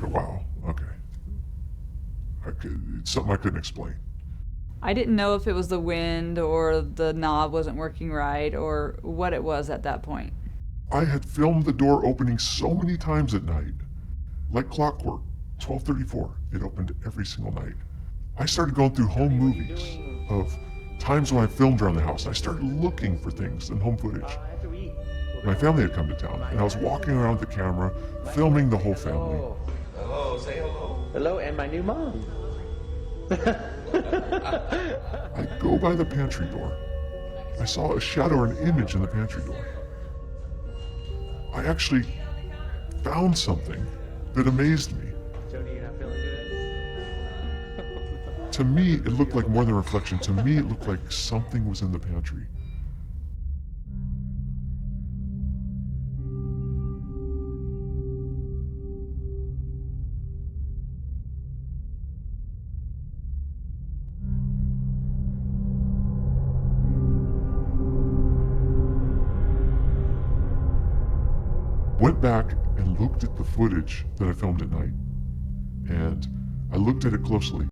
Wow, okay. It's something I couldn't explain. I didn't know if it was the wind or the knob wasn't working right or what it was at that point. I had filmed the door opening so many times at night. Like clockwork, 12:34, it opened every single night. I started going through home movies of times when I filmed around the house. I started looking for things in home footage. My family had come to town, and I was walking around with the camera, filming the whole family. Hello, say hello. Hello, and my new mom. I go by the pantry door. I saw a shadow or an image in the pantry door. I actually found something that amazed me. Jody, you're not feeling good? To me, it looked like more than a reflection. To me, it looked like something was in the pantry. Went back and looked at the footage that I filmed at night. And I looked at it closely.